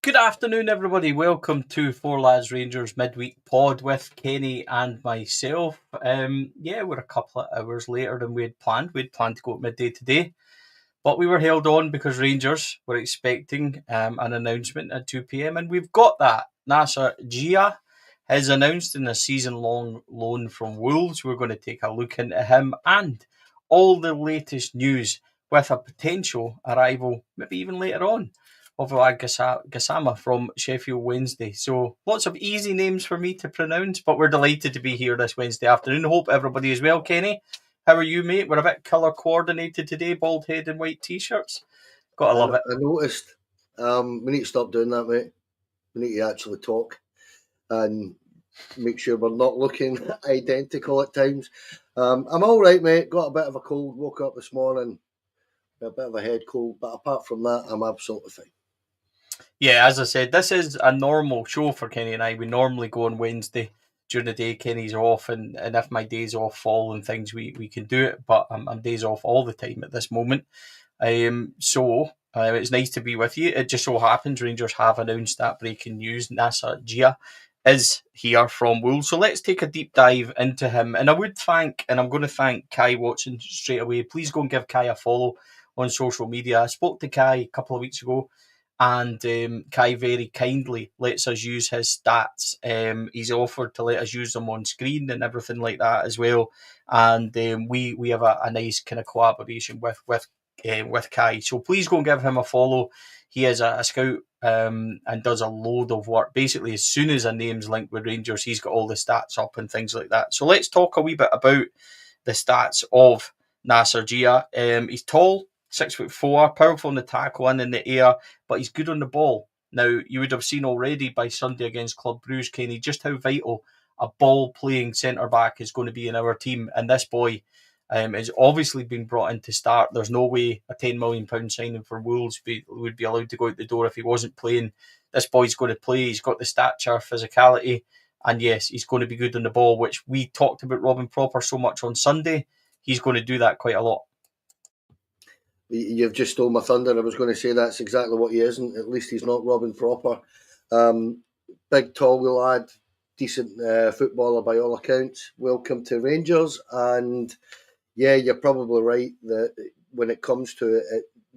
Good afternoon, everybody. Welcome to Four Lads Rangers midweek pod with Kenny and myself. We're a couple of hours later than we had planned. We'd planned to go at midday today, but we were held on because Rangers were expecting an announcement at 2 p.m. and we've got that. Nasser Djiga has announced in a season-long loan from Wolves. We're going to take a look into him and all the latest news with a potential arrival, maybe even later on, of Gassama from Sheffield Wednesday. So lots of easy names for me to pronounce, but we're delighted to be here this Wednesday afternoon. Hope everybody is well. Kenny, how are you, mate? We're a bit colour coordinated today, bald head and white t-shirts. Gotta love it. I noticed. We need to stop doing that, mate. We need to actually talk and make sure we're not looking identical at times. I'm all right, mate. Got a bit of a cold. Woke up this morning, a bit of a head cold, but apart from that, I'm absolutely fine. Yeah, as I said, this is a normal show for Kenny and I. We normally go on Wednesday during the day. Kenny's off, and if my days off fall and things, we can do it. But I'm days off all the time at this moment. It's nice to be with you. It just so happens Rangers have announced that breaking news. Nasser Djiga is here from Wolves. So let's take a deep dive into him. And I'm going to thank Kai Watson straight away. Please go and give Kai a follow on social media. I spoke to Kai a couple of weeks ago, and Kai very kindly lets us use his stats. He's offered to let us use them on screen and everything like that as well. And we have a nice kind of collaboration with Kai. So please go and give him a follow. He is a scout and does a load of work. Basically, as soon as a name's linked with Rangers, he's got all the stats up and things like that. So let's talk a wee bit about the stats of Nasser Djiga. He's tall, 6'4", powerful in the tackle and in the air, but he's good on the ball. Now, you would have seen already by Sunday against Club Brugge, Kenny, just how vital a ball-playing centre-back is going to be in our team. And this boy has obviously been brought in to start. There's no way a £10 million signing for Wolves would be allowed to go out the door if he wasn't playing. This boy's going to play. He's got the stature, physicality, and yes, he's going to be good on the ball, which we talked about Robin Proper so much on Sunday. He's going to do that quite a lot. You've just stole my thunder. I was going to say that's exactly what he isn't. At least he's not Robin Proper. Big, tall lad, decent footballer by all accounts. Welcome to Rangers. And yeah, you're probably right that when it comes to it,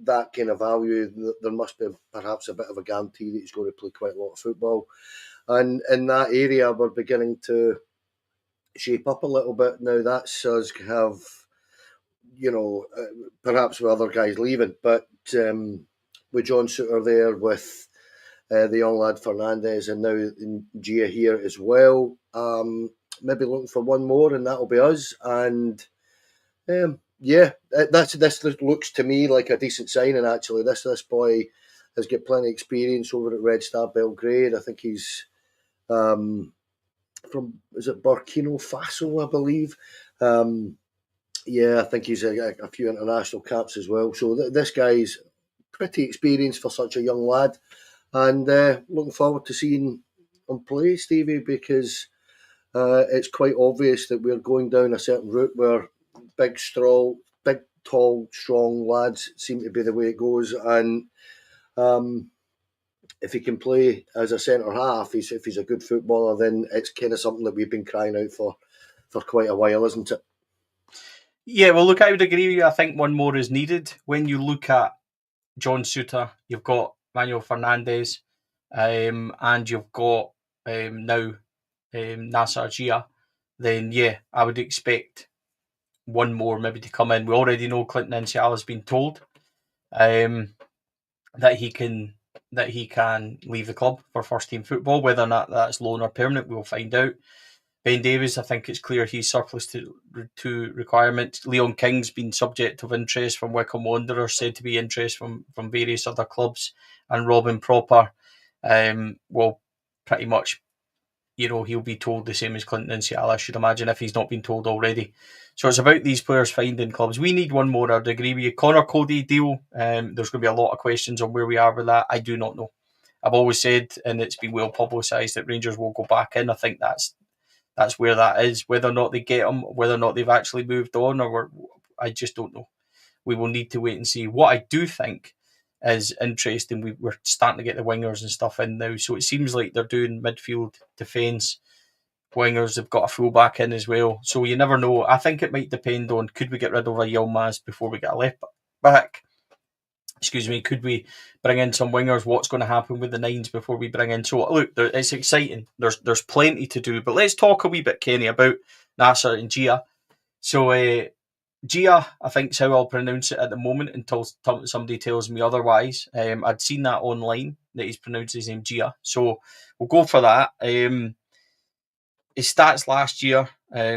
that kind of value, there must be perhaps a bit of a guarantee that he's going to play quite a lot of football. And in that area, we're beginning to shape up a little bit. Now, that's us have, perhaps with other guys leaving, but with John Souttar there, with the young lad Fernandez, and now Gia here as well, maybe looking for one more, and that'll be us. And this looks to me like a decent signing. Actually, this boy has got plenty of experience over at Red Star Belgrade. I think he's from Burkina Faso, I believe. I think he's a few international caps as well. So this guy's pretty experienced for such a young lad, and looking forward to seeing him play, Stevie, because it's quite obvious that we're going down a certain route where big, tall, strong lads seem to be the way it goes. And if he can play as a centre half, if he's a good footballer, then it's kind of something that we've been crying out for quite a while, isn't it? Yeah, well, look, I would agree with you. I think one more is needed. When you look at John Souttar, you've got Manuel Fernandez, and you've got now Nasser Djiga, then yeah, I would expect one more maybe to come in. We already know Clinton Insial has been told that he can leave the club for first team football. Whether or not that's loan or permanent, we'll find out. Ben Davies, I think it's clear he's surplus to requirements. Leon King's been subject of interest from Wycombe Wanderers, said to be interest from various other clubs. And Robin Proper, pretty much, he'll be told the same as Clinton Insial, I should imagine, if he's not been told already. So it's about these players finding clubs. We need one more, I'd agree with you. Connor Cody deal, there's going to be a lot of questions on where we are with that. I do not know. I've always said, and it's been well publicised, that Rangers will go back in. I think that's where that is. Whether or not they get him, whether or not they've actually moved on, I just don't know. We will need to wait and see. What I do think is interesting. We're starting to get the wingers and stuff in now, so it seems like they're doing midfield defence. Wingers have got a fullback in as well, so you never know. I think it might depend on, could we get rid of a Yilmaz before we get a left back? Excuse me, could we bring in some wingers? What's going to happen with the nines before we bring in? So look, it's exciting. There's plenty to do, but let's talk a wee bit, Kenny, about Nasser and Djiga. So Djiga, I think is how I'll pronounce it at the moment until somebody tells me otherwise. I'd seen that online that he's pronounced his name Djiga, so we'll go for that. His stats last year,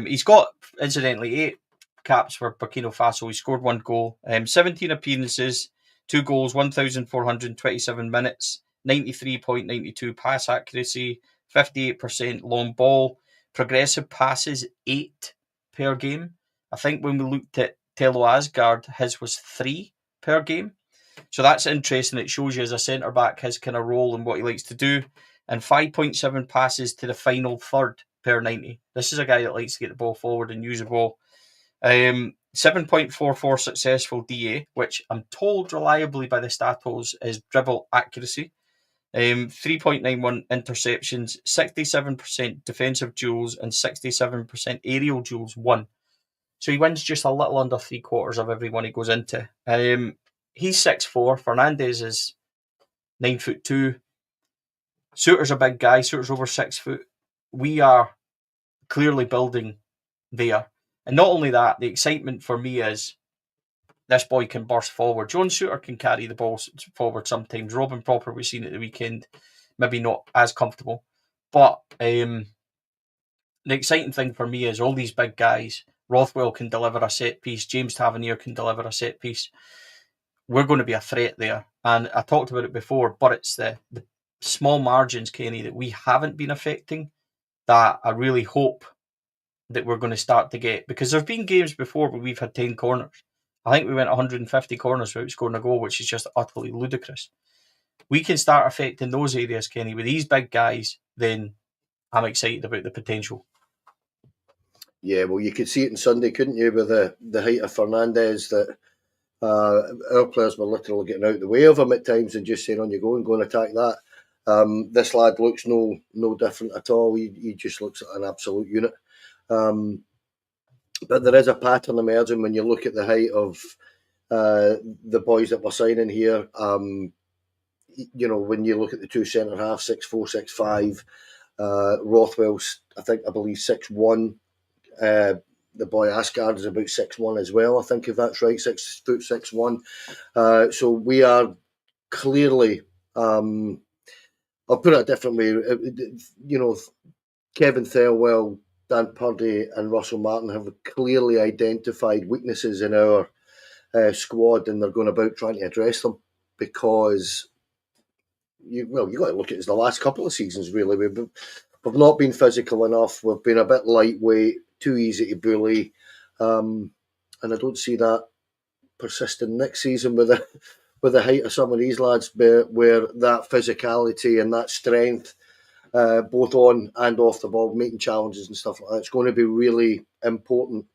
he's got, incidentally, 8 caps for Burkina Faso. He scored 1 goal, 17 appearances, 2 goals, 1,427 minutes, 93.92 pass accuracy, 58% long ball, progressive passes 8 per game. I think when we looked at Tello Asgard, his was 3 per game. So that's interesting. It shows you as a centre back his kind of role and what he likes to do. And 5.7 passes to the final third per 90. This is a guy that likes to get the ball forward and use the ball. 7.44 successful DA, which I'm told reliably by the Statos is dribble accuracy. 3.91 interceptions, 67% defensive duels, and 67% aerial duels won. So he wins just a little under 3/4 of every one he goes into. He's 6'4". Fernandez is 9'2". Suter's a big guy. Suter's over 6 foot. We are clearly building there. And not only that, the excitement for me is this boy can burst forward. John Suter can carry the ball forward sometimes. Robin Proper, we've seen at the weekend, maybe not as comfortable. But the exciting thing for me is all these big guys. Rothwell can deliver a set piece. James Tavernier can deliver a set piece. We're going to be a threat there. And I talked about it before, but it's the small margins, Kenny, that we haven't been affecting that I really hope that we're going to start to get. Because there have been games before where we've had 10 corners. I think we went 150 corners without scoring a goal, which is just utterly ludicrous. We can start affecting those areas, Kenny, with these big guys, then I'm excited about the potential. Yeah, well, you could see it on Sunday, couldn't you, with the height of Fernandez, that our players were literally getting out the way of him at times and just saying, on you go and attack that. This lad looks no different at all. He just looks like an absolute unit. But there is a pattern emerging when you look at the height of the boys that we're signing here. You know, when you look at the two centre halves, 6'4", 6'5", Rothwell's, I believe 6'1". The boy Asgard is about 6'1" as well, I think, if that's right, 6 foot 6'1". So we are clearly, I'll put it a different way, you know, Kevin Thelwell, Dan Purdy and Russell Martin have clearly identified weaknesses in our squad, and they're going about trying to address them, because you got to look at it as the last couple of seasons, really. We've not been physical enough. We've been a bit lightweight, too easy to bully. And I don't see that persisting next season with the height of some of these lads, where that physicality and that strength, both on and off the ball, making challenges and stuff like that, it's going to be really important.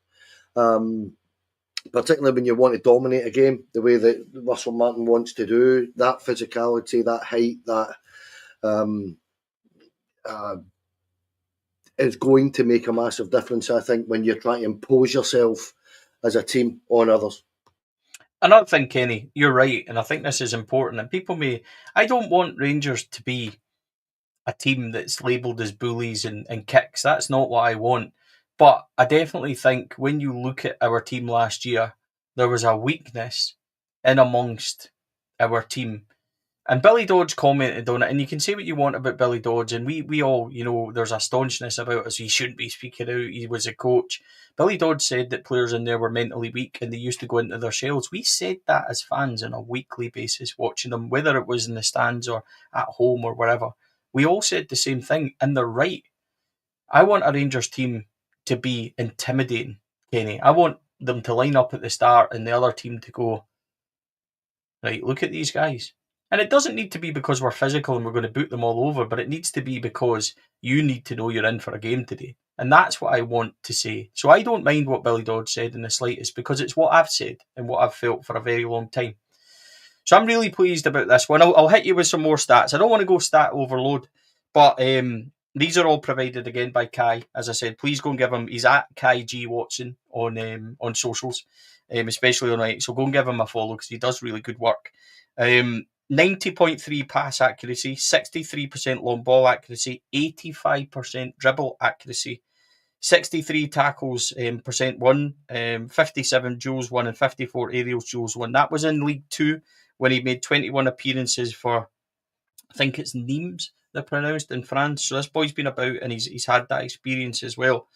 Particularly when you want to dominate a game, the way that Russell Martin wants to do, that physicality, that height, that is going to make a massive difference, I think, when you're trying to impose yourself as a team on others. Another thing, Kenny, you're right, and I think this is important. And I don't want Rangers to be a team that's labelled as bullies and kicks. That's not what I want. But I definitely think when you look at our team last year, there was a weakness in amongst our team. And Billy Dodge commented on it, and you can say what you want about Billy Dodge, and we all, you know, there's a staunchness about us. He shouldn't be speaking out. He was a coach. Billy Dodge said that players in there were mentally weak and they used to go into their shells. We said that as fans on a weekly basis, watching them, whether it was in the stands or at home or wherever. We all said the same thing, and they're right. I want a Rangers team to be intimidating, Kenny. I want them to line up at the start and the other team to go, right, look at these guys. And it doesn't need to be because we're physical and we're going to boot them all over, but it needs to be because you need to know you're in for a game today. And that's what I want to say. So I don't mind what Billy Dodge said in the slightest, because it's what I've said and what I've felt for a very long time. So I'm really pleased about this one. I'll hit you with some more stats. I don't want to go stat overload, but these are all provided again by Kai. As I said, please go and give him. He's at Kai G Watson on socials, especially on X. So go and give him a follow because he does really good work. 90.3 pass accuracy, 63% long ball accuracy, 85% dribble accuracy, 63 tackles percent won, 57 duels won, and 54 aerial duels won. That was in League Two when he made 21 appearances for, I think it's Nimes, they're pronounced, in France. So this boy's been about and he's had that experience as well.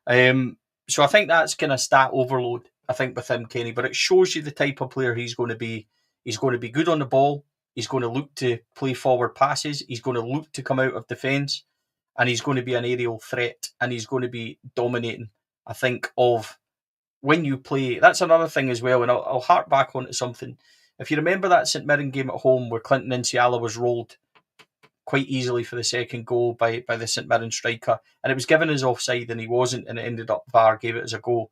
So I think that's kind of stat overload, I think, with him, Kenny. But it shows you the type of player he's going to be. He's going to be good on the ball. He's going to look to play forward passes. He's going to look to come out of defence. And he's going to be an aerial threat. And he's going to be dominating, I think, of when you play. That's another thing as well. And I'll hark back onto something. If you remember that St Mirren game at home where Clinton Inciala was rolled quite easily for the second goal by the St Mirren striker, and it was given as offside and he wasn't, and it ended up VAR gave it as a goal.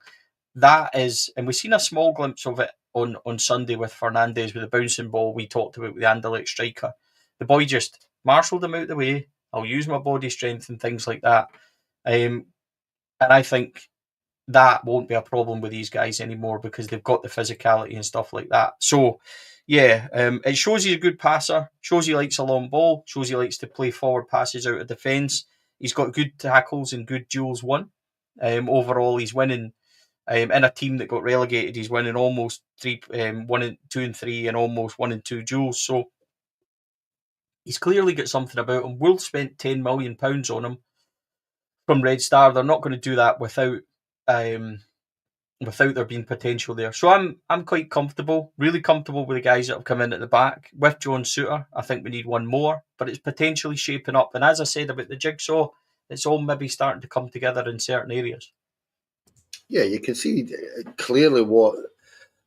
That is, and we've seen a small glimpse of it on Sunday with Fernandes with the bouncing ball we talked about with the Anderlecht striker. The boy just marshalled him out the way. I'll use my body strength and things like that. And I think that won't be a problem with these guys anymore because they've got the physicality and stuff like that. So, yeah, it shows he's a good passer, shows he likes a long ball, shows he likes to play forward passes out of defence. He's got good tackles and good duels won. Overall, he's winning. In a team that got relegated, he's winning almost 1 and 2 and 3 and almost 1 and 2 duels. So he's clearly got something about him. Wolves spent £10 million on him from Red Star. They're not going to do that without there being potential there. So I'm quite comfortable, really comfortable with the guys that have come in at the back. With John Souttar, I think we need one more, but it's potentially shaping up. And as I said about the jigsaw, it's all maybe starting to come together in certain areas. Yeah, you can see clearly what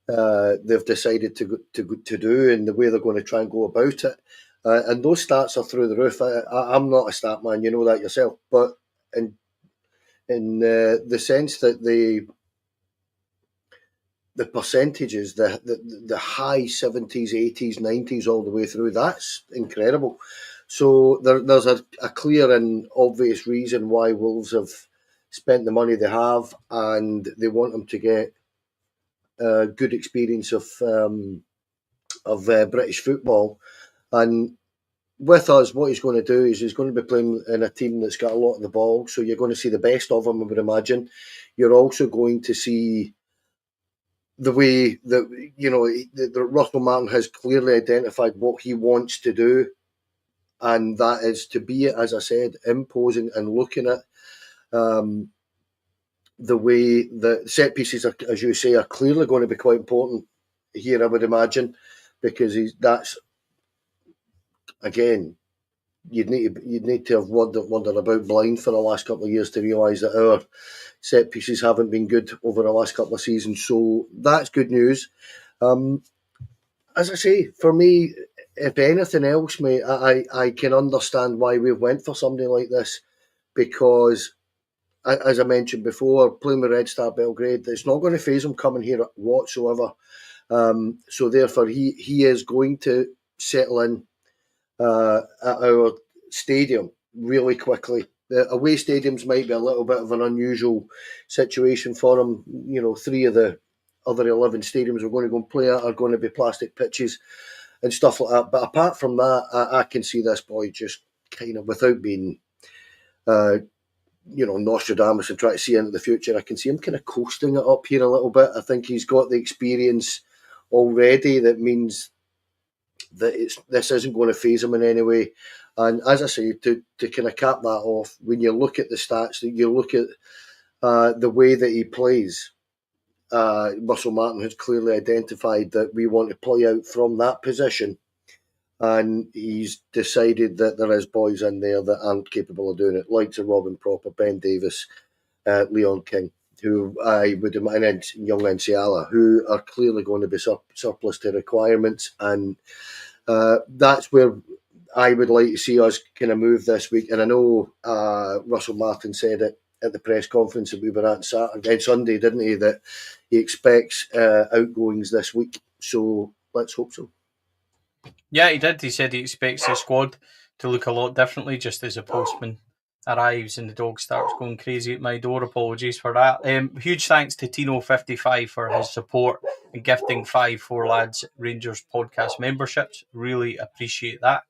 they've decided to do and the way they're going to try and go about it. And those stats are through the roof. I'm not a stat man, you know that yourself, but in the sense that the percentages, the high 70s, 80s, 90s, all the way through, that's incredible. So there's a clear and obvious reason why Wolves have spent the money they have, and they want them to get a good experience of British football. And with us, what he's going to do is he's going to be playing in a team that's got a lot of the ball, so you're going to see the best of him, I would imagine. You're also going to see the way that, you know, that Russell Martin has clearly identified what he wants to do, and that is to be, as I said, imposing and looking at the way that set pieces, are, as you say, are clearly going to be quite important here, I would imagine, because that's, again, you'd need to have wandered about blind for the last couple of years to realise that our set pieces haven't been good over the last couple of seasons. So that's good news. As I say, for me, if anything else, mate, I can understand why we went for somebody like this, because, as I mentioned before, playing with Red Star Belgrade, it's not going to faze him coming here whatsoever. So therefore, he is going to settle in at our stadium really quickly. The away stadiums might be a little bit of an unusual situation for him. You know, 3 of the other 11 stadiums we're going to go and play at are going to be plastic pitches and stuff like that. But apart from that, I can see this boy just kind of, without being, Nostradamus and try to see into the future, I can see him kind of coasting it up here a little bit. I think he's got the experience already that means that this isn't going to faze him in any way. And as I say, to kind of cap that off, when you look at the stats, you look at the way that he plays, Russell Martin has clearly identified that we want to play out from that position, and he's decided that there is boys in there that aren't capable of doing it, like Robin Propper, Ben Davis, Leon King, who I would imagine, and young Enciala, who are clearly going to be surplus to requirements, and that's where I would like to see us kind of move this week. And I know Russell Martin said it at the press conference that we were at Sunday, didn't he, that he expects outgoings this week. So let's hope so. Yeah, he did. He said he expects the squad to look a lot differently just as the postman arrives and the dog starts going crazy at my door. Apologies for that. Huge thanks to Tino55 for his support and gifting 5 4 Lads Rangers podcast memberships. Really appreciate that.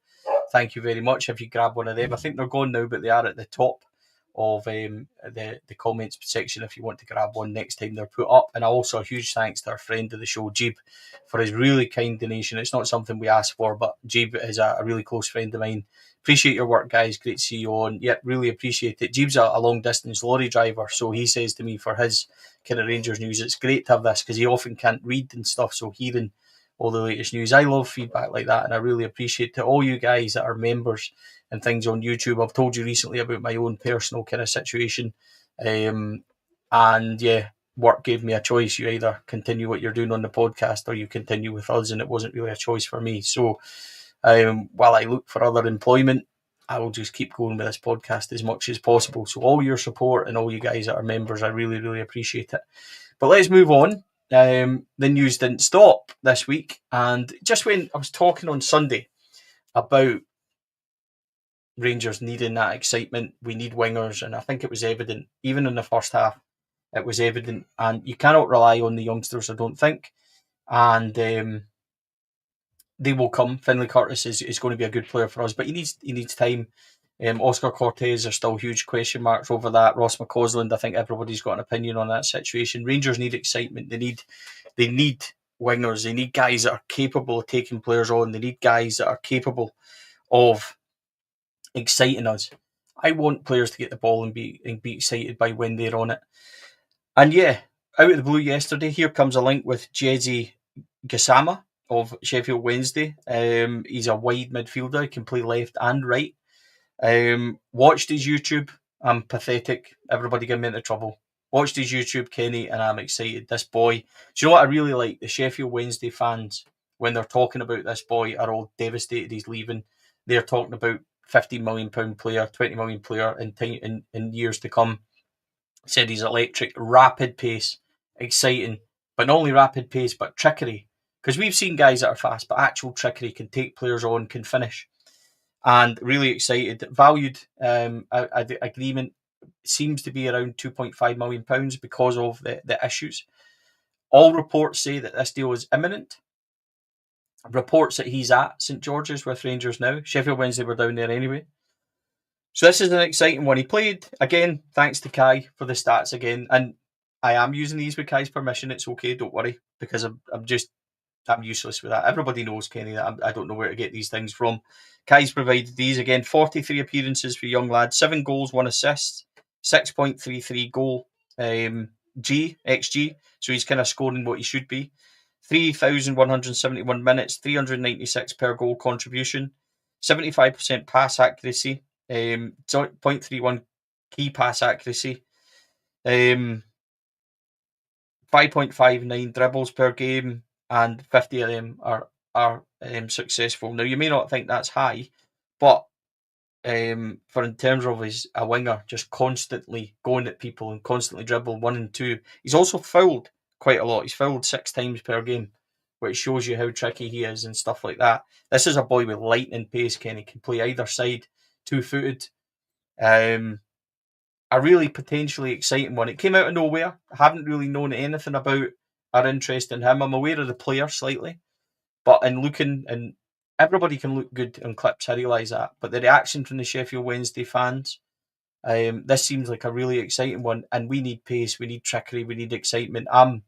Thank you very much. If you grab one of them, I think they're gone now, but they are at the top of the comments section if you want to grab one next time they're put up. And also a huge thanks to our friend of the show, Jeeb, for his really kind donation. It's not something we asked for, but Jeeb is a really close friend of mine. Appreciate your work, guys. Great to see you on. Yep, really appreciate it. Jeeb's a long distance lorry driver, so he says to me for his kind of Rangers news, it's great to have this because he often can't read and stuff, so hearing all the latest news. I love feedback like that, and I really appreciate to all you guys that are members and things on YouTube. I've told you recently about my own personal kind of situation, and yeah, work gave me a choice. You either continue what you're doing on the podcast or you continue with us, and it wasn't really a choice for me. So while I look for other employment, I will just keep going with this podcast as much as possible. So all your support and all you guys that are members, I really, really appreciate it. But let's move on. The news didn't stop this week, and just when I was talking on Sunday about Rangers needing that excitement, we need wingers, and I think it was evident, even in the first half, it was evident, and you cannot rely on the youngsters, I don't think, and they will come. Finlay Curtis is going to be a good player for us, but he needs time. Oscar Cortez are still huge question marks over that. Ross McCausland, I think everybody's got an opinion on that situation. Rangers need excitement. They need wingers. They need guys that are capable of taking players on. They need guys that are capable of exciting us. I want players to get the ball and be excited by when they're on it. And yeah, out of the blue yesterday, here comes a link with Jesse Gassama of Sheffield Wednesday. He's a wide midfielder, he can play left and right. Watched his YouTube. I'm pathetic. Everybody get me into trouble. Watched his YouTube, Kenny, and I'm excited. This boy. Do you know what I really like? The Sheffield Wednesday fans, when they're talking about this boy, are all devastated he's leaving. They're talking about £15 million player, £20 million player in years to come. Said he's electric, rapid pace, exciting, but not only rapid pace, but trickery. Because we've seen guys that are fast, but actual trickery can take players on, can finish. And really excited. Valued agreement seems to be around £2.5 million because of the issues. All reports say that this deal is imminent. Reports that he's at St George's with Rangers now. Sheffield Wednesday were down there anyway. So this is an exciting one. He played, again, thanks to Kai for the stats again. And I am using these with Kai's permission. It's okay, don't worry, because I'm useless with that. Everybody knows, Kenny, that I don't know where to get these things from. Kai's provided these again. 43 appearances for young lad, 7 goals, 1 assist, 6.33 goal XG. So he's kind of scoring what he should be. 3,171 minutes, 396 per goal contribution, 75% pass accuracy, 0.31 key pass accuracy, 5.59 dribbles per game, and 50 of them are successful. Now, you may not think that's high, but for in terms of a winger, just constantly going at people and constantly dribble 1 and 2. He's also fouled quite a lot. He's fouled 6 times per game, which shows you how tricky he is and stuff like that. This is a boy with lightning pace, Kenny. Can play either side, 2-footed. A really potentially exciting one. It came out of nowhere. I haven't really known anything about our interest in him. I'm aware of the player slightly, but in looking, and everybody can look good in clips, I realise that. But the reaction from the Sheffield Wednesday fans, this seems like a really exciting one, and we need pace, we need trickery, we need excitement. I'm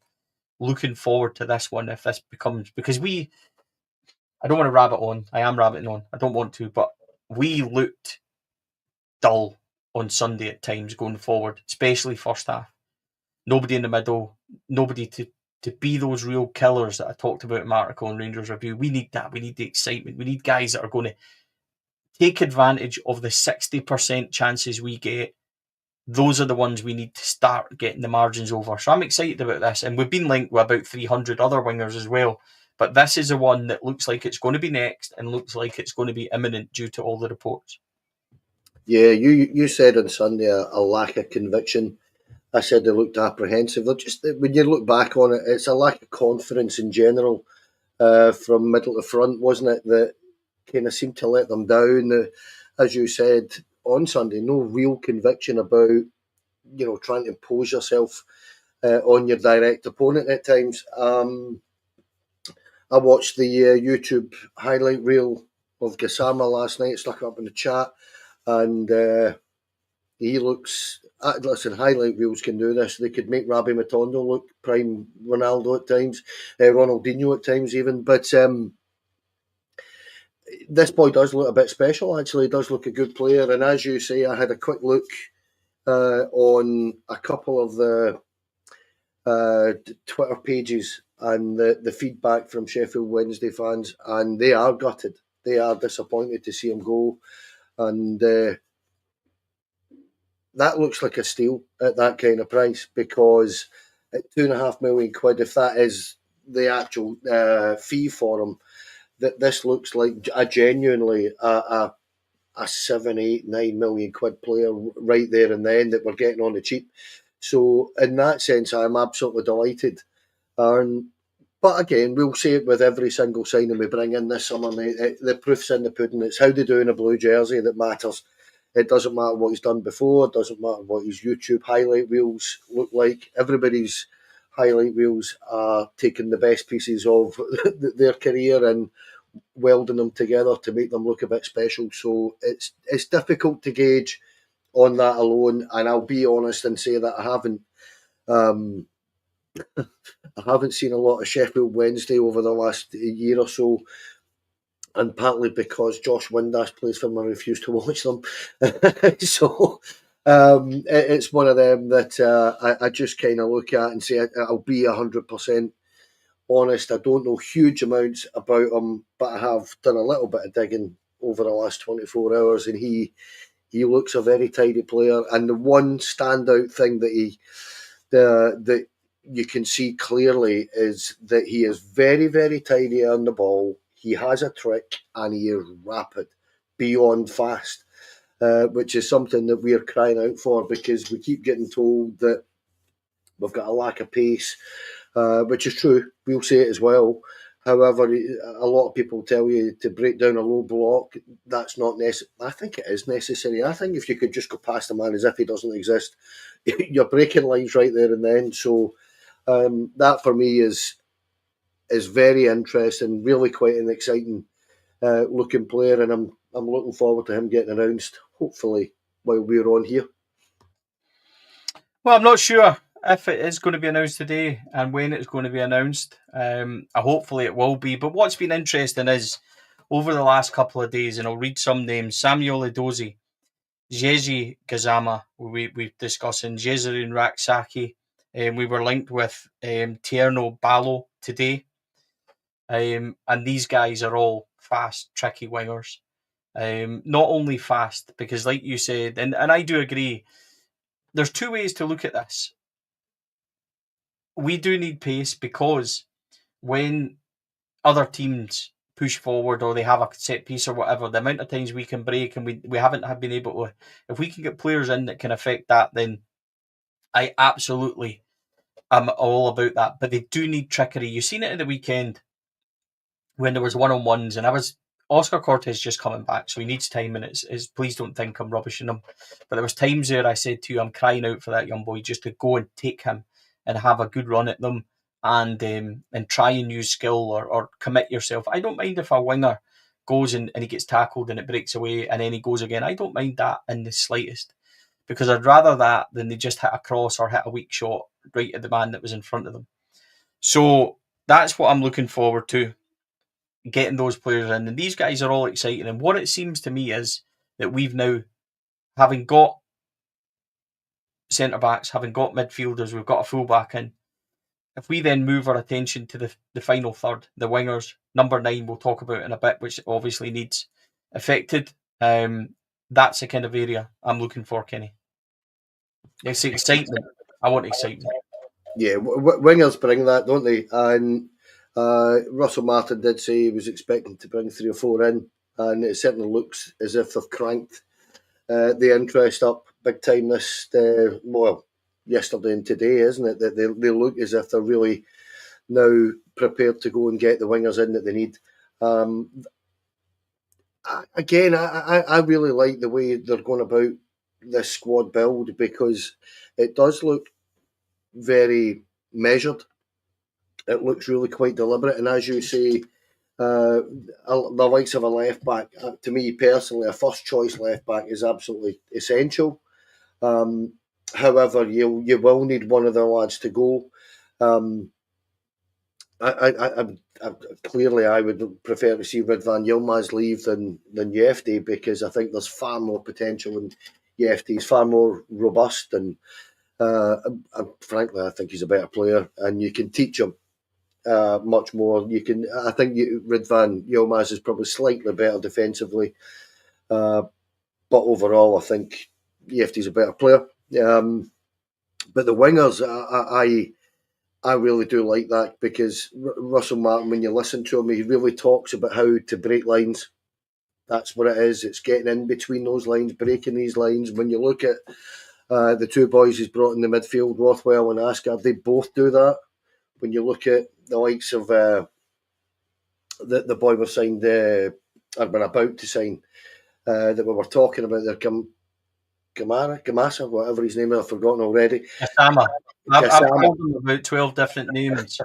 looking forward to this one if this becomes, because I don't want to rabbit on. I am rabbiting on. I don't want to, but we looked dull on Sunday at times going forward, especially first half. Nobody in the middle, nobody to be those real killers that I talked about in my article in Rangers Review. We need that. We need the excitement. We need guys that are going to take advantage of the 60% chances we get. Those are the ones we need to start getting the margins over. So I'm excited about this. And we've been linked with about 300 other wingers as well. But this is the one that looks like it's going to be next and looks like it's going to be imminent due to all the reports. Yeah, you said on Sunday a lack of conviction. I said they looked apprehensive. They're just, when you look back on it, it's a lack of confidence in general. from middle to front, wasn't it? That kind of seemed to let them down. As you said on Sunday, no real conviction about trying to impose yourself on your direct opponent at times. I watched the YouTube highlight reel of Gassama last night, stuck it up in the chat, and he looks. Listen, highlight reels can do this. They could make Rabbi Matondo look prime Ronaldo at times, Ronaldinho at times even. But this boy does look a bit special, actually. He does look a good player. And as you say, I had a quick look on a couple of the Twitter pages and the feedback from Sheffield Wednesday fans, and they are gutted. They are disappointed to see him go. And that looks like a steal at that kind of price, because at £2.5 million, if that is the actual fee for him, that this looks like a genuinely a 7, 8, £9 million player right there and then that we're getting on the cheap. So in that sense, I'm absolutely delighted. But again, we'll see it with every single signing we bring in this summer, mate. The proof's in the pudding. It's how they do in a blue jersey that matters. It doesn't matter what he's done before. It doesn't matter what his YouTube highlight reels look like. Everybody's highlight reels are taking the best pieces of their career and welding them together to make them look a bit special. So it's difficult to gauge on that alone. And I'll be honest and say that I haven't seen a lot of Sheffield Wednesday over the last year or so, and partly because Josh Windass plays for them, I refuse to watch them. So it's one of them that I just kind of look at and say I'll be 100% honest. I don't know huge amounts about him, but I have done a little bit of digging over the last 24 hours, and he looks a very tidy player. And the one standout thing that you can see clearly is that he is very, very tidy on the ball. He has a trick and he is rapid, beyond fast, which is something that we're crying out for, because we keep getting told that we've got a lack of pace, which is true. We'll say it as well. However, a lot of people tell you to break down a low block. That's not necessary. I think it is necessary. I think if you could just go past a man as if he doesn't exist, you're breaking lines right there and then. So that for me is very interesting, really quite an exciting looking player, and I'm looking forward to him getting announced, hopefully while we're on here. Well, I'm not sure if it is going to be announced today and when it's going to be announced. Hopefully it will be. But what's been interesting is over the last couple of days, and I'll read some names: Samuel Edozie, Jerzy Gassama, we've discussing Jezerine Raksaki, and we were linked with Tierno Ballo today. And these guys are all fast, tricky wingers. Not only fast, because like you said, and I do agree, there's two ways to look at this. We do need pace, because when other teams push forward or they have a set piece or whatever, the amount of times we can break and we haven't been able to, if we can get players in that can affect that, then I absolutely am all about that. But they do need trickery. You've seen it at the weekend when there was one-on-ones, and Oscar Cortez just coming back, so he needs time, and it's please don't think I'm rubbishing him. But there was times there I said to you, I'm crying out for that young boy just to go and take him and have a good run at them, and try and use skill or commit yourself. I don't mind if a winger goes and he gets tackled and it breaks away and then he goes again. I don't mind that in the slightest, because I'd rather that than they just hit a cross or hit a weak shot right at the man that was in front of them. So that's what I'm looking forward to, getting those players in. And these guys are all exciting. And what it seems to me is that we've now, having got centre backs, having got midfielders, we've got a full back in. If we then move our attention to the final third, the wingers, number 9 we'll talk about in a bit, which obviously needs affected. That's the kind of area I'm looking for, Kenny. It's excitement. I want excitement. Yeah, wingers bring that, don't they? And Russell Martin did say he was expecting to bring 3 or 4 in, and it certainly looks as if they've cranked the interest up big time yesterday and today, isn't it? That they look as if they're really now prepared to go and get the wingers in that they need. Again, I really like the way they're going about this squad build, because it does look very measured. It looks really quite deliberate, and as you say, the likes of a left back, to me personally, a first choice left back is absolutely essential. However, you will need one of the lads to go. Clearly, I would prefer to see Ridvan Yilmaz leave than Yefti, because I think there's far more potential in Yefti. He's far more robust, and frankly, I think he's a better player, and you can teach him much more. I think Ridvan Yilmaz is probably slightly better defensively, but overall, I think Yefti's a better player. But the wingers, I really do like that, because Russell Martin, when you listen to him, he really talks about how to break lines. That's what it is. It's getting in between those lines, breaking these lines. When you look at the two boys he's brought in the midfield, Rothwell and Asgard, they both do that. When you look at the likes of the boy we signed, or we're about to sign, that we were talking about there, Gassama, whatever his name is, I've forgotten already. Gassama. I've called him about 12 different names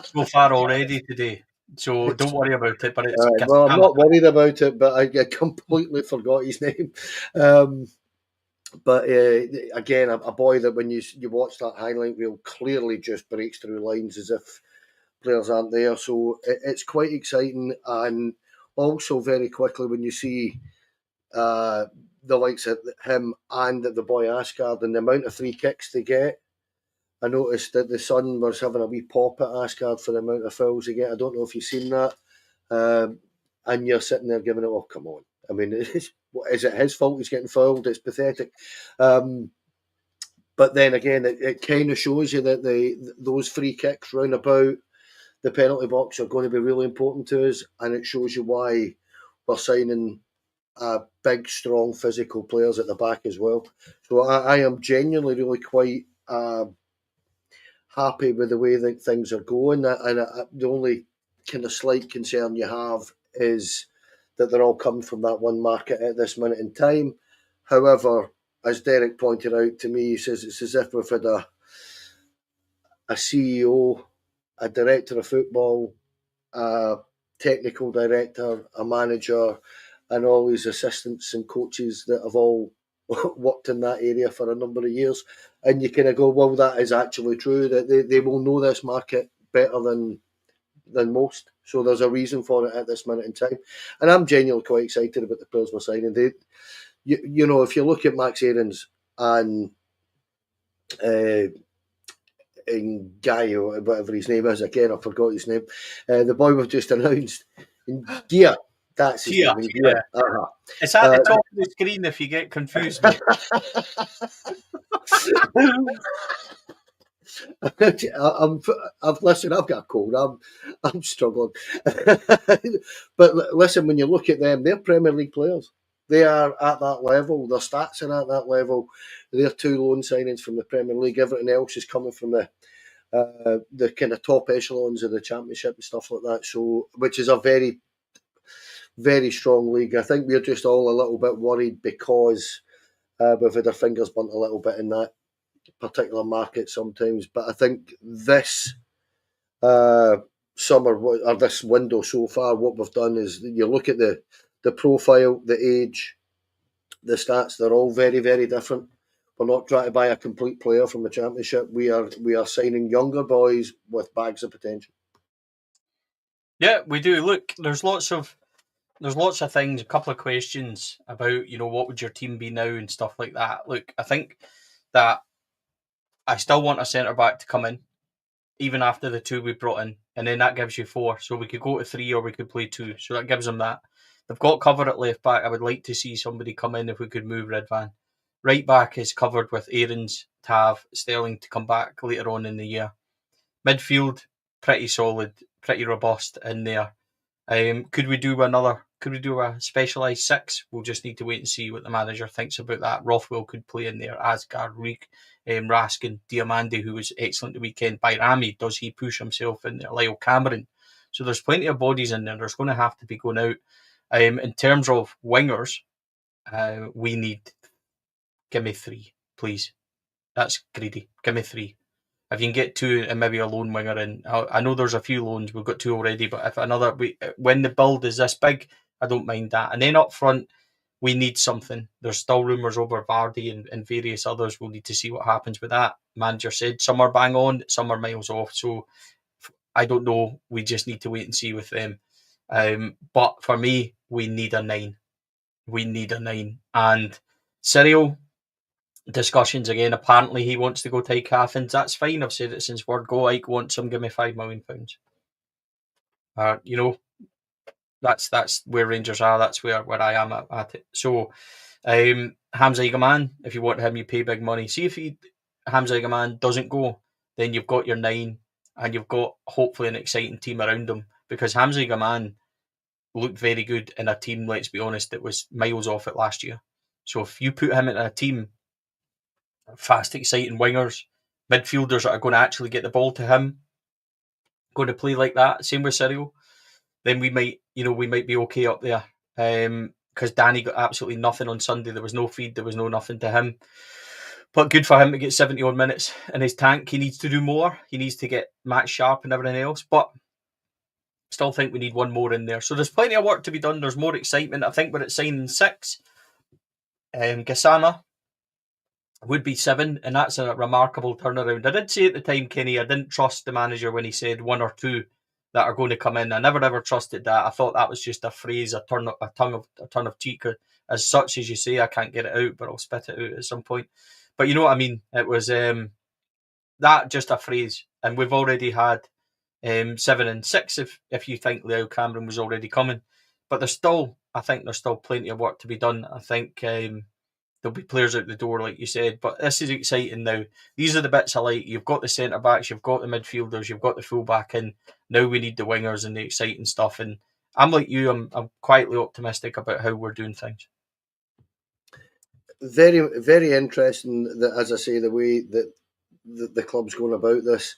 so far already today, so don't worry about it. But it's well, I'm not worried about it, but I completely forgot his name. But again, a boy that when you watch that highlight reel clearly just breaks through lines as if players aren't there. So it's quite exciting, and also very quickly when you see the likes of him and the boy Asgard and the amount of free kicks they get. I noticed that the Sun was having a wee pop at Asgard for the amount of fouls they get. I don't know if you've seen that. And you're sitting there giving it, oh, come on. I mean, is it his fault he's getting fouled? It's pathetic. But then again, it kind of shows you that those free kicks round about the penalty box are going to be really important to us, and it shows you why we're signing big, strong, physical players at the back as well. So I am genuinely really quite happy with the way that things are going, and the only kind of slight concern you have is that they're all coming from that one market at this minute in time. However, as Derek pointed out to me, he says it's as if we've had a CEO, a director of football, a technical director, a manager, and all his assistants and coaches that have all worked in that area for a number of years. And you kind of go, well, that is actually true, that they will know this market better than most. So there's a reason for it at this minute in time. And I'm genuinely quite excited about the players we're signing. You know, if you look at Max Aarons and Guy, or whatever his name is, again, I forgot his name, the boy we've just announced, Gia. That's his name. Yeah. Uh-huh. It's at the top of the screen if you get confused. Listen, I've got a cold. I'm struggling. But listen, when you look at them, they're Premier League players. They are at that level. Their stats are at that level. They're two loan signings from the Premier League. Everything else is coming from the kind of top echelons of the Championship and stuff like that. So, which is a very, very strong league. I think we're just all a little bit worried because we've had our fingers burnt a little bit in that particular market sometimes. But I think this summer or this window so far, what we've done is you look at the profile, the age, the stats. They're all very, very different. We're not trying to buy a complete player from the Championship. We are signing younger boys with bags of potential. Yeah, we do. Look, there's lots of things. A couple of questions about, you know, what would your team be now and stuff like that. Look, I think that I still want a centre back to come in, even after the two we brought in, and then that gives you four. So we could go to three or we could play two. So that gives them that. They've got cover at left back. I would like to see somebody come in if we could move Ridvan. Right back is covered with Aarons, Tav, Sterling to come back later on in the year. Midfield, pretty solid, pretty robust in there. Could we do another Could we do a specialised 6? We'll just need to wait and see what the manager thinks about that. Rothwell could play in there, Asgard, Reek, Raskin, Diamande, who was excellent the weekend. Bayrami, does he push himself in there? Lyle Cameron. So there's plenty of bodies in there. There's going to have to be going out. In terms of wingers, we need, give me 3, please. That's greedy. Give me 3. If you can get 2 and maybe a lone winger in, I know there's a few loans. We've got 2 already, but if another, when the build is this big, I don't mind that. And then up front, we need something. There's still rumours over Vardy and various others. We'll need to see what happens with that. Manager said some are bang on, some are miles off. So I don't know. We just need to wait and see with them. But for me, we need a 9. We need a 9. And Cyril, discussions again. Apparently, he wants to go Ty Athens. That's fine. I've said it since word go. Ike wants him. Give me £5 million. You know, that's where Rangers are. That's where I am at it. So, Hamza Igaman, if you want him, you pay big money. See if Hamza Igaman doesn't go, then you've got your 9, and you've got hopefully an exciting team around him, because Hamza Igaman looked very good in a team, let's be honest, that was miles off it last year. So if you put him in a team, fast, exciting wingers, midfielders that are going to actually get the ball to him, going to play like that, same with Cyril, then we might be okay up there. Because Danny got absolutely nothing on Sunday. There was no feed, there was no nothing to him. But good for him to get 70 odd minutes in his tank. He needs to do more. He needs to get match sharp and everything else. But still think we need one more in there. So there's plenty of work to be done. There's more excitement. I think we're at signing 6. Gassama would be 7, and that's a remarkable turnaround. I did say at the time, Kenny, I didn't trust the manager when he said 1 or 2 that are going to come in. I never ever trusted that. I thought that was just a phrase, a turn of cheek. As such as you say, I can't get it out, but I'll spit it out at some point. But you know what I mean? It was that just a phrase, and we've already had 7 and 6 if you think Lyle Cameron was already coming. But I think there's still plenty of work to be done. I think there'll be players out the door, like you said. But this is exciting now. These are the bits I like. You've got the centre backs, you've got the midfielders, you've got the full back in. Now we need the wingers and the exciting stuff. And I'm like you. I'm quietly optimistic about how we're doing things. Very, very interesting. That, as I say, the way that the club's going about this.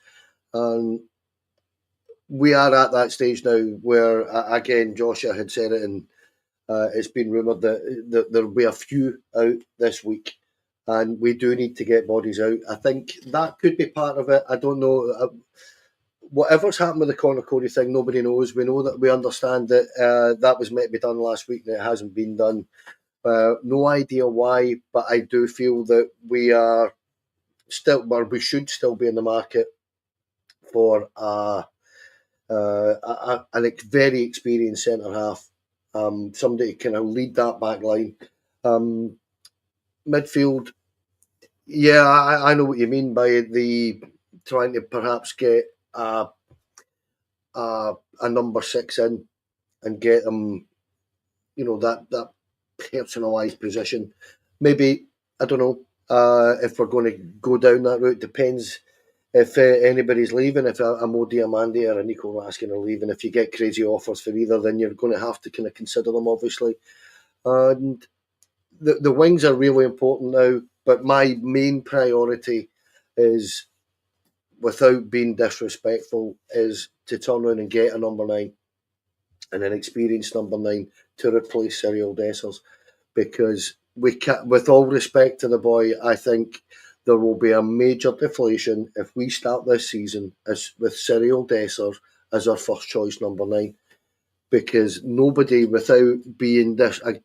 We are at that stage now where, again, Joshua had said it, and it's been rumoured that there will be a few out this week, and we do need to get bodies out. I think that could be part of it. I don't know. Whatever's happened with the Conor Cody thing, nobody knows. We know that we understand that that was meant to be done last week and it hasn't been done. No idea why, but I do feel that we are still, or we should still be in the market for a very experienced centre half, somebody to kind of lead that back line. Midfield, yeah, I know what you mean by the trying to perhaps get a number 6 in and get them, that personalised position. Maybe, I don't know, if we're going to go down that route. Depends if anybody's leaving. If a Mo Diamande or a Nico Raskin are leaving, if you get crazy offers for either, then you're going to have to kind of consider them, obviously. And the wings are really important now, but my main priority is, without being disrespectful, is to turn around and get a number 9 and an experienced number 9 to replace Cyril Dessers, because we can, with all respect to the boy, I think there will be a major deflation if we start this season with Cyril Dessers as our first choice number 9, because nobody, without being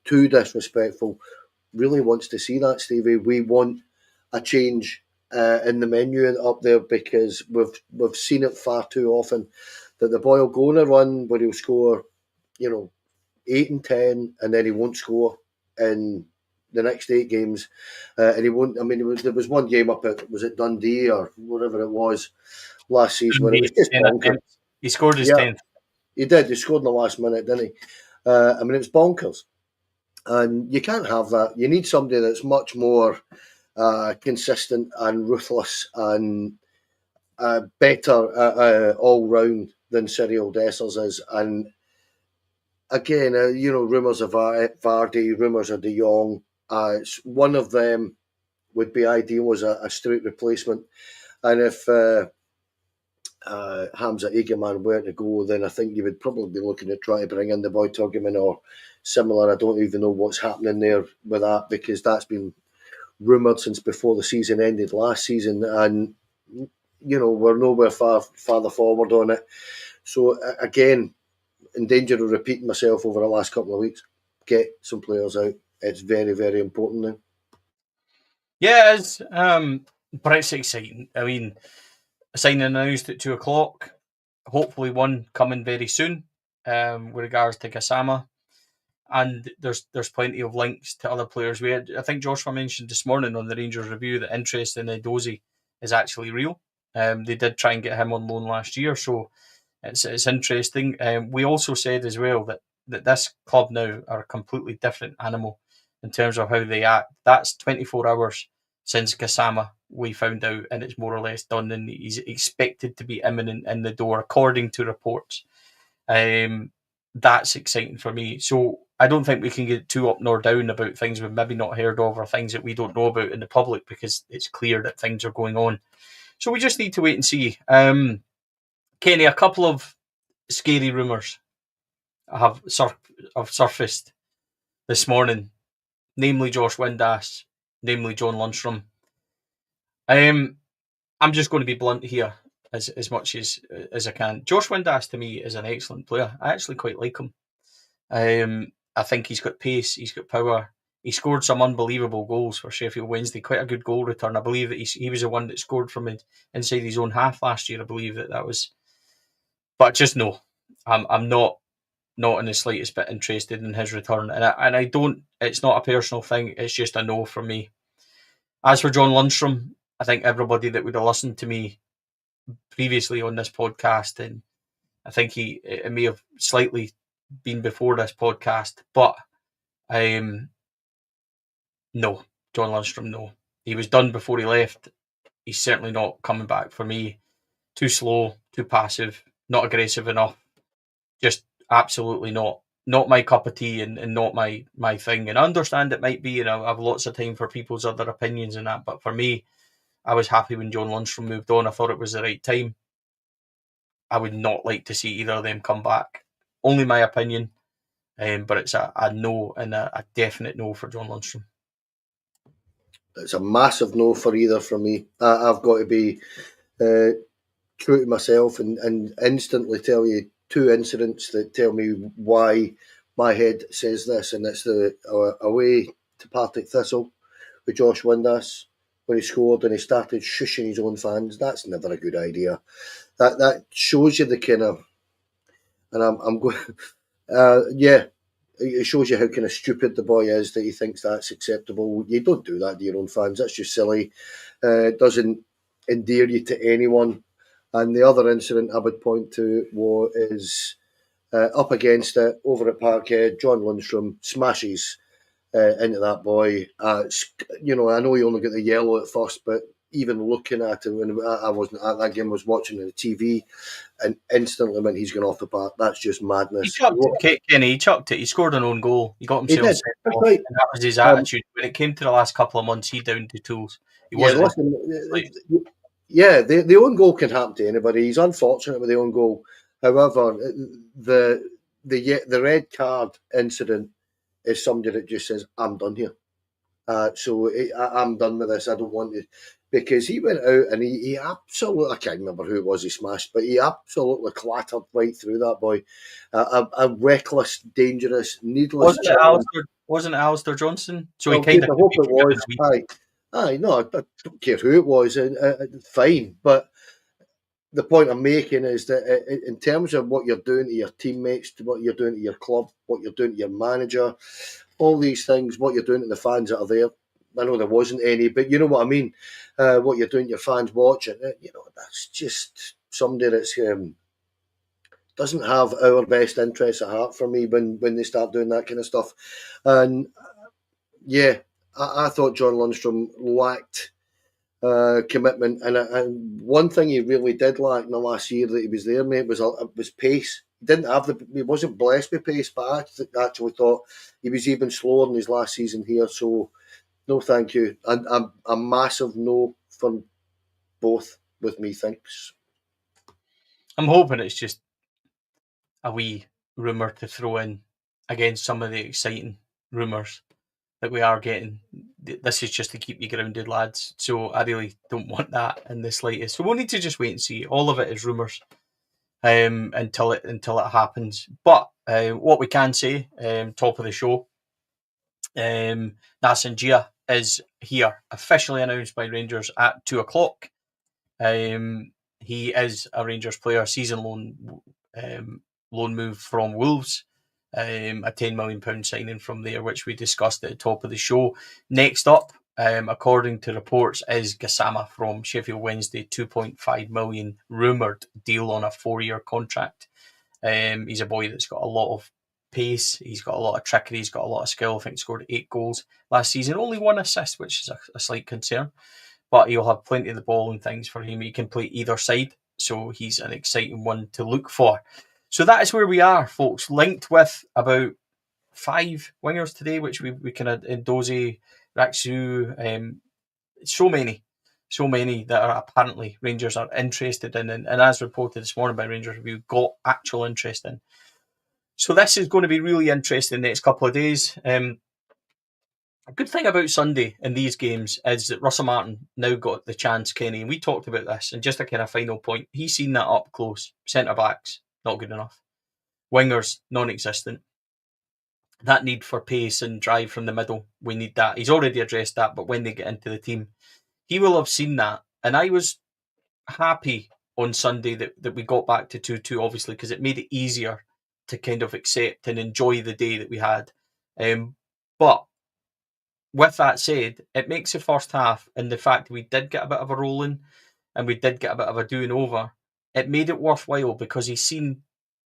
too disrespectful, really wants to see that, Stevie. We want a change in the menu up there, because we've seen it far too often that the boy will go on a run where he'll score, 8 and 10, and then he won't score in the next 8 games, and he won't. I mean, there was one game up at, was it Dundee or whatever it was last season, where it was just bonkers. He scored his 10th. He did. He scored in the last minute, didn't he? I mean, it was bonkers, and you can't have that. You need somebody that's much more consistent and ruthless and better all round than Cyril Dessers is. And again, rumours of Vardy, rumours of De Jong. One of them would be ideal as a straight replacement. And if Hamza Egeman were to go, then I think you would probably be looking at trying to bring in the boy Toggeman or similar. I don't even know what's happening there with that, because that's been rumoured since before the season ended last season, and we're nowhere farther forward on it. So again, in danger of repeating myself over the last couple of weeks, get some players out. It's very, very important now. Yeah, it is. But it's exciting. I mean, a signing announced at 2:00. Hopefully, one coming very soon. With regards to Gassama, and there's plenty of links to other players. I think Joshua mentioned this morning on the Rangers review that interest in Edozie is actually real. They did try and get him on loan last year, so it's interesting. We also said as well that this club now are a completely different animal in terms of how they act. That's 24 hours since Gassama, we found out, and it's more or less done, and he's expected to be imminent in the door, according to reports. That's exciting for me. So I don't think we can get too up nor down about things we've maybe not heard of or things that we don't know about in the public, because it's clear that things are going on. So we just need to wait and see. Kenny, a couple of scary rumours have surfaced this morning, namely Josh Windass, namely John Lundstrom. I'm just going to be blunt here as much as I can. Josh Windass to me is an excellent player. I actually quite like him. I think he's got pace, he's got power. He scored some unbelievable goals for Sheffield Wednesday. Quite a good goal return. I believe that he was the one that scored from inside his own half last year. I believe that was. But just no, I'm not in the slightest bit interested in his return, and I don't. It's not a personal thing. It's just a no for me. As for John Lundstrom, I think everybody that would have listened to me previously on this podcast, and I think it may have slightly been before this podcast, but no, John Lundstrom, no. He was done before he left. He's certainly not coming back for me. Too slow, too passive, not aggressive enough. Just absolutely not my cup of tea, and not my thing. And I understand it might be, and I have lots of time for people's other opinions and that, but for me, I was happy when John Lundstrom moved on. I thought it was the right time. I would not like to see either of them come back. Only my opinion, but it's a no, and a definite no for John Lundstrom. It's a massive no for either from me. I've got to be true to myself and instantly tell you two incidents that tell me why my head says this, and it's the away to Partick Thistle with Josh Windass when he scored and he started shushing his own fans. That's never a good idea. That shows you the kind of, and I'm going, yeah. It shows you how kind of stupid the boy is that he thinks that's acceptable. You don't do that to your own fans. That's just silly. It doesn't endear you to anyone. And the other incident I would point to is up against it over at Parkhead. John Lundstrom smashes into that boy. I know he only got the yellow at first, but even looking at it, when I wasn't at that game, I was watching on the TV, and instantly when he's gone off the park, that's just madness. He chucked it, Kenny. He chucked it. He scored an own goal. He got himself sent off, right. And that was his attitude. When it came to the last couple of months, he downed the tools. He wasn't. The own goal can happen to anybody. He's unfortunate with the own goal. However, the red card incident is somebody that just says, "I'm done here." I'm done with this. I don't want to, because he went out and he absolutely, I can't remember who it was he smashed, but he absolutely clattered right through that boy. A reckless, dangerous, needless. Wasn't it Alistair Johnson? So he kind of. I hope it was. Aye, no, I don't care who it was. Fine, but the point I'm making is that in terms of what you're doing to your teammates, to what you're doing to your club, what you're doing to your manager, all these things, what you're doing to the fans that are there. I know there wasn't any, but you know what I mean. What you're doing to your fans watching, that's just somebody that's doesn't have our best interests at heart for me when they start doing that kind of stuff. And yeah, I thought John Lundstrom lacked commitment. And one thing he really did lack in the last year that he was there, mate, was pace. He didn't have he wasn't blessed with pace, but I actually thought he was even slower in his last season here. So no, thank you. And a massive no from both with me. Thanks. I'm hoping it's just a wee rumour to throw in against some of the exciting rumours that we are getting. This is just to keep you grounded, lads. So I really don't want that in the slightest. So we'll need to just wait and see. All of it is rumours until it happens. But what we can say, top of the show, Djiga is here, officially announced by Rangers at 2:00. He is a Rangers player, season loan move from Wolves. A £10 million signing from there, which we discussed at the top of the show. Next up, according to reports, is Gassama from Sheffield Wednesday, 2.5 million rumoured deal on a 4-year contract. He's a boy that's got a lot of pace, he's got a lot of trickery, he's got a lot of skill. I think he scored 8 goals last season, only 1 assist, which is a slight concern. But he'll have plenty of the ball and things for him. He can play either side, so he's an exciting one to look for. So that is where we are, folks. Linked with about 5 wingers today, which we kind of Dozy, Raksu, so many that are apparently Rangers are interested in, and as reported this morning by Rangers Review, got actual interest in. So this is going to be really interesting the next couple of days. A good thing about Sunday in these games is that Russell Martin now got the chance, Kenny, and we talked about this, and just a kind of final point, he's seen that up close. Centre-backs, not good enough. Wingers, non-existent. That need for pace and drive from the middle, we need that. He's already addressed that, but when they get into the team, he will have seen that. And I was happy on Sunday that we got back to 2-2, obviously, because it made it easier to kind of accept and enjoy the day that we had. But with that said, it makes the first half, and the fact we did get a bit of a rolling and we did get a bit of a doing over, it made it worthwhile because he's seen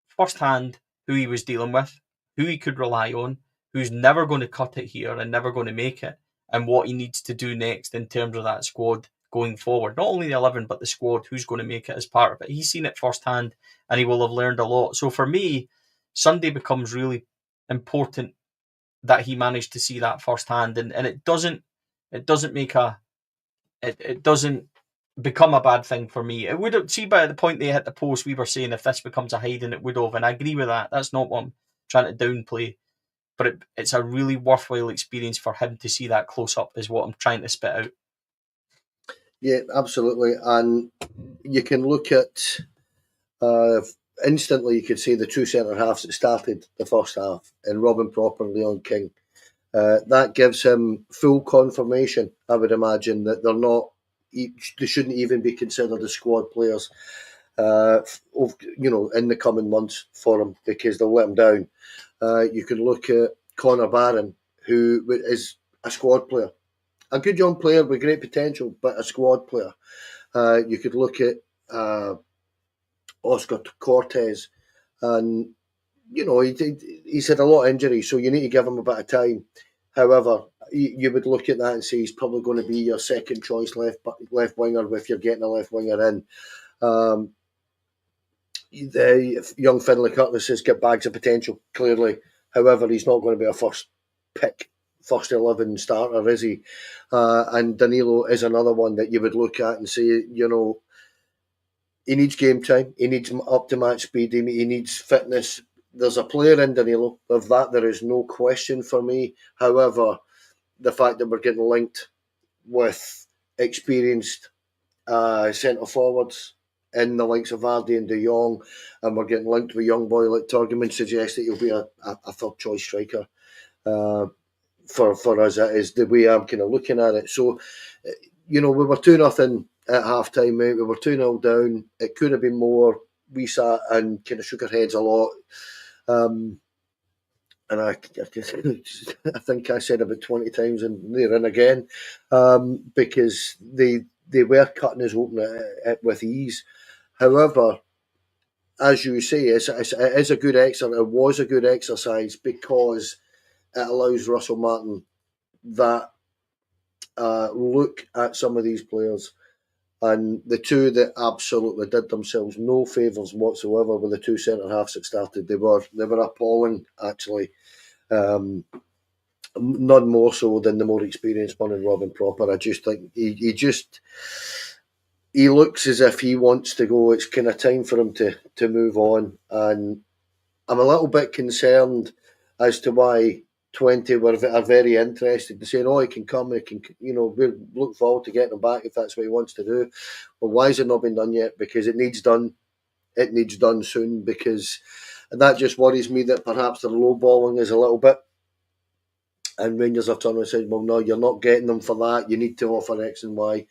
firsthand who he was dealing with, who he could rely on, who's never going to cut it here and never going to make it, and what he needs to do next in terms of that squad going forward. Not only the 11, but the squad, who's going to make it as part of it. He's seen it firsthand and he will have learned a lot. So for me, Sunday becomes really important that he managed to see that firsthand, and it doesn't become a bad thing for me. It would have, see, by the point they hit the post, we were saying if this becomes a hiding, it would have, and I agree with that. That's not what I'm trying to downplay, but it's a really worthwhile experience for him to see that close up, is what I'm trying to spit out. Yeah, absolutely. And you can look at instantly, you could see the two centre halves that started the first half, and Robin Proper and Leon King. That gives him full confirmation, I would imagine, that they shouldn't even be considered as squad players, in the coming months for him, because they'll let him down. You can look at Connor Barron, who is a squad player, a good young player with great potential, but a squad player. You could look at Oscar Cortez, and he's had a lot of injuries, so you need to give him a bit of time. However, you would look at that and say he's probably going to be your second choice left winger if you're getting a left winger in. The young Finlay Cutlass has got bags of potential, clearly. However, he's not going to be a first pick, first 11 starter, is he? And Danilo is another one that you would look at and say, he needs game time. He needs up to match speed. He needs fitness. There's a player in Danilo. Of that, there is no question for me. However, the fact that we're getting linked with experienced centre forwards in the likes of Vardy and De Jong, and we're getting linked with a young boy like Torgeman, suggests that he'll be a third choice striker for us. That is the way I'm kind of looking at it. So, we were 2-0 at half time, mate. We were 2-0 down. It could have been more. We sat and kind of shook our heads a lot. And I think I said about 20 times, and they're in again, because they were cutting us open with ease. However, as you say, it is a good exercise. It was a good exercise because it allows Russell Martin that look at some of these players, and the two that absolutely did themselves no favours whatsoever were the two centre halves that started. They were appalling, actually. None more so than the more experienced one in Robin Proper. I just think he looks as if he wants to go. It's kind of time for him to move on, and I'm a little bit concerned as to why 20 are very interested in saying, "Oh, he can come. He can, we look forward to getting him back if that's what he wants to do." But why has it not been done yet? Because it needs done. It needs done soon. And that just worries me that perhaps the lowballing is a little bit. And Rangers have turned around and said, "Well, no, you're not getting them for that. You need to offer X and Y."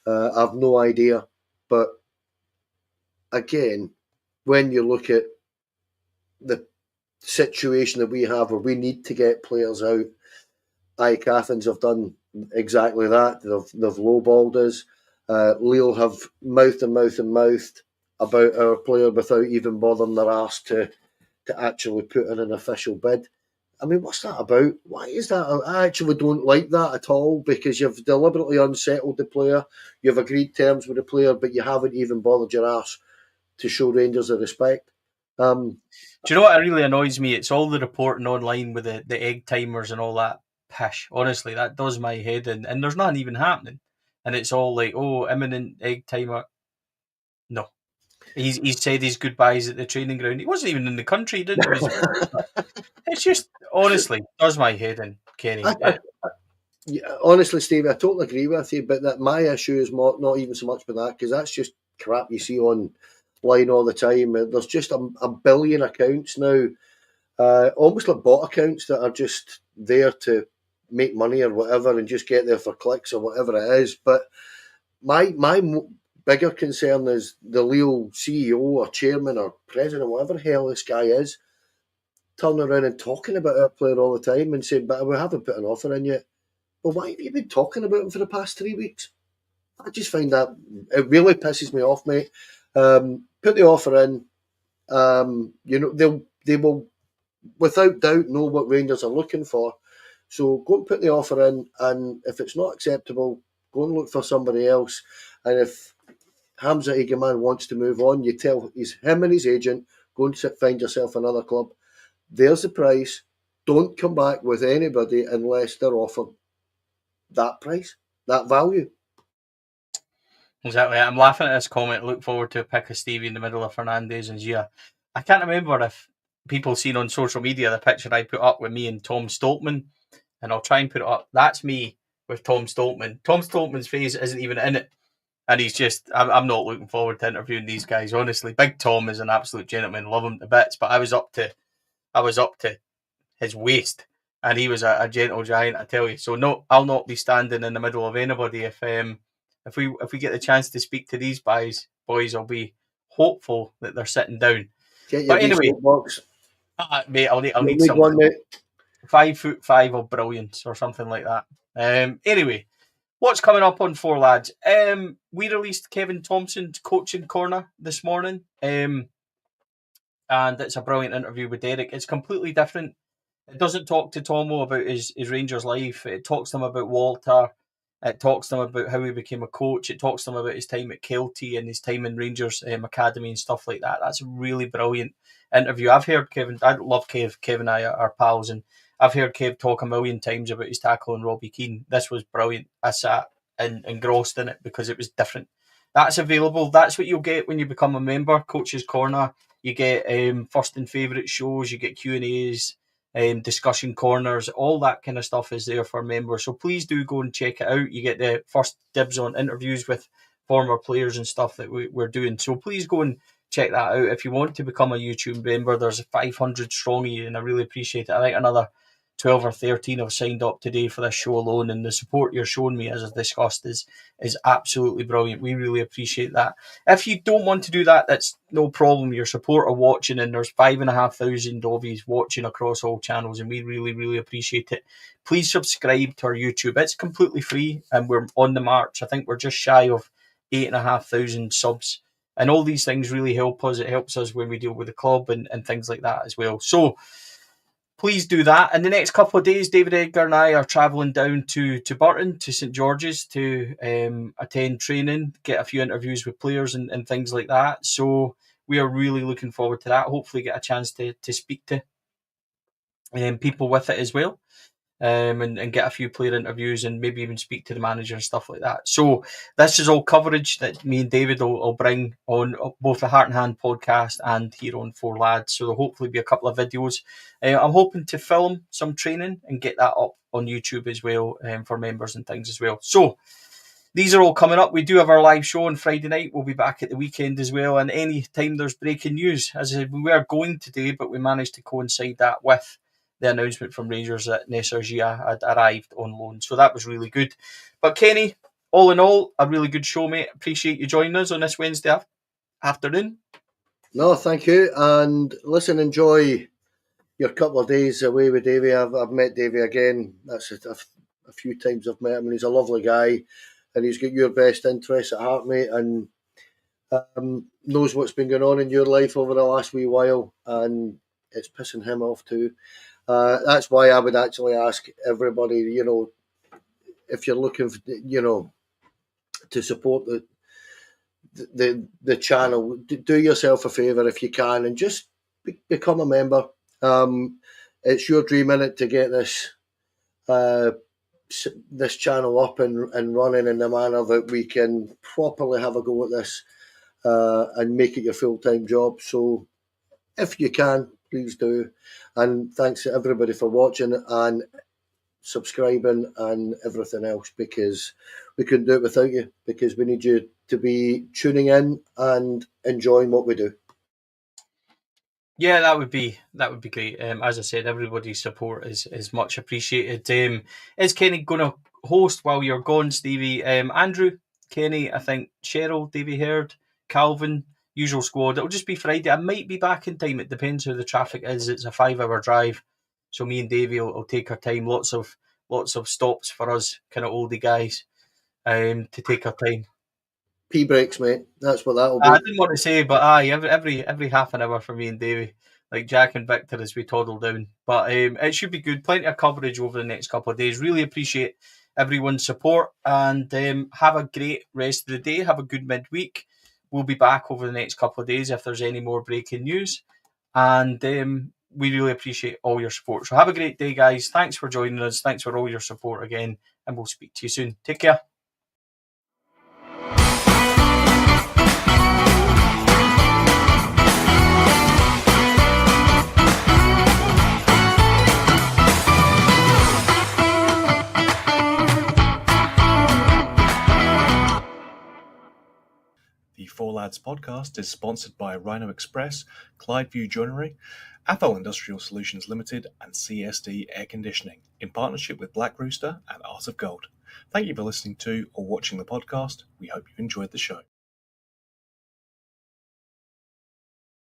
I've no idea, but again, when you look at the situation that we have where we need to get players out, Ike Athens have done exactly that. They've lowballed us. Lille have mouthed about our player without even bothering their arse to actually put in an official bid. I mean, what's that about? Why is that? I actually don't like that at all, because you've deliberately unsettled the player. You've agreed terms with the player, but you haven't even bothered your arse to show Rangers the respect. Do you know what really annoys me? It's all the reporting online with the egg timers and all that pish. Honestly, that does my head in. And there's nothing even happening. And it's all like, oh, imminent egg timer. No. He's said his goodbyes at the training ground. He wasn't even in the country. He didn't do his. It's just, honestly, does my head in, Kenny. Honestly, Stevie, I totally agree with you, but that my issue is not even so much with that, because that's just crap you see online all the time. There's just a billion accounts now, almost like bot accounts that are just there to make money or whatever and just get there for clicks or whatever it is. But my bigger concern is the Lille CEO or chairman or president, whatever the hell this guy is, turning around and talking about our player all the time and saying, "But we haven't put an offer in yet." Well, why have you been talking about him for the past 3 weeks? I just find that it really pisses me off, mate. Put the offer in. They will without doubt know what Rangers are looking for. So go and put the offer in, and if it's not acceptable, go and look for somebody else. And if Hamza Egeman wants to move on, you tell him and his agent, go and find yourself another club. There's the price. Don't come back with anybody unless they're offered that price, that value. Exactly. I'm laughing at this comment. Look forward to a pick of Stevie in the middle of Fernandes and Gia. I can't remember if people seen on social media the picture I put up with me and Tom Stoltman, and I'll try and put it up. That's me with Tom Stoltman. Tom Stoltman's face isn't even in it, and he's just. I'm not looking forward to interviewing these guys. Honestly, Big Tom is an absolute gentleman. Love him to bits, but I was up to his waist, and he was a gentle giant, I tell you. So no, I'll not be standing in the middle of anybody if we get the chance to speak to these boys. I'll be hopeful that they're sitting down. Get your But anyway, box. mate, I'll need Need some one, mate. 5'5" of brilliance or something like that. Anyway, what's coming up on Four Lads? We released Kevin Thompson's coaching corner this morning. And it's a brilliant interview with Derek. It's completely different. It doesn't talk to Tomo about his Rangers life. It talks to him about Walter. It talks to him about how he became a coach. It talks to him about his time at Kelty and his time in Rangers Academy and stuff like that. That's a really brilliant interview. I've heard Kevin. I love Kev. Kev and I are pals, and I've heard Kev talk a million times about his tackle on Robbie Keane. This was brilliant. I sat engrossed in it because it was different. That's available. That's what you'll get when you become a member. Coach's Corner. You get first and favourite shows. You get Q&As. Discussion corners, all that kind of stuff is there for members. So please do go and check it out. You get the first dibs on interviews with former players and stuff that we're doing. So please go and check that out. If you want to become a YouTube member, there's 500 strong of you, and I really appreciate it. I think another 12 or 13 have signed up today for this show alone, and the support you're showing me, as I've discussed, is absolutely brilliant. We really appreciate that. If you don't want to do that, that's no problem. Your support are watching, and there's 5,500 of you watching across all channels, and we really, really appreciate it. Please subscribe to our YouTube. It's completely free, and we're on the march. I think we're just shy of 8,500 subs, and all these things really help us. It helps us when we deal with the club and things like that as well. So please do that. In the next couple of days, David Edgar and I are travelling down to Burton, to St George's, to attend training, get a few interviews with players and things like that. So we are really looking forward to that. Hopefully get a chance to speak to people with it as well. And get a few player interviews and maybe even speak to the manager and stuff like that. So this is all coverage that me and David will bring on both the Heart and Hand podcast and here on Four Lads. So there'll hopefully be a couple of videos. I'm hoping to film some training and get that up on YouTube as well, for members and things as well. So these are all coming up. We do have our live show on Friday night. We'll be back at the weekend as well. And any time there's breaking news, as I said, we were going today, but we managed to coincide that with the announcement from Rangers that Nessa Djiga had arrived on loan. So that was really good. But Kenny, all in all, a really good show, mate. Appreciate you joining us on this Wednesday afternoon. No, thank you. And listen, enjoy your couple of days away with Davey. I've met Davey again. That's a few times I've met him, and he's a lovely guy, and he's got your best interests at heart, mate, and knows what's been going on in your life over the last wee while, and it's pissing him off too. That's why I would actually ask everybody, if you're looking for, to support the channel, do yourself a favour if you can, and just become a member. It's your dream in it to get this channel up and running in the manner that we can properly have a go at this and make it your full-time job. So if you can, please do. And thanks to everybody for watching and subscribing and everything else, because we couldn't do it without you, because we need you to be tuning in and enjoying what we do. Yeah, that would be great. As I said, everybody's support is much appreciated. Is Kenny going to host while you're gone, Stevie? Andrew, Kenny, I think Cheryl, Davey Hurd, Calvin, usual squad. It'll just be Friday. I might be back in time. It depends how the traffic is. It's a 5-hour drive, so me and Davey will take our time. Lots of stops for us, kind of oldie guys, to take our time. Pee breaks, mate. That's what that'll be. I didn't want to say, but every half an hour for me and Davey, like Jack and Victor, as we toddle down. But it should be good. Plenty of coverage over the next couple of days. Really appreciate everyone's support, and have a great rest of the day. Have a good midweek. We'll be back over the next couple of days if there's any more breaking news, and we really appreciate all your support. So have a great day, guys. Thanks for joining us. Thanks for all your support again, and we'll speak to you soon. Take care. The Four Lads podcast is sponsored by Rhino Express, Clydeview Joinery, Athol Industrial Solutions Limited, and CSD Air Conditioning, in partnership with Black Rooster and Art of Gold. Thank you for listening to or watching the podcast. We hope you enjoyed the show.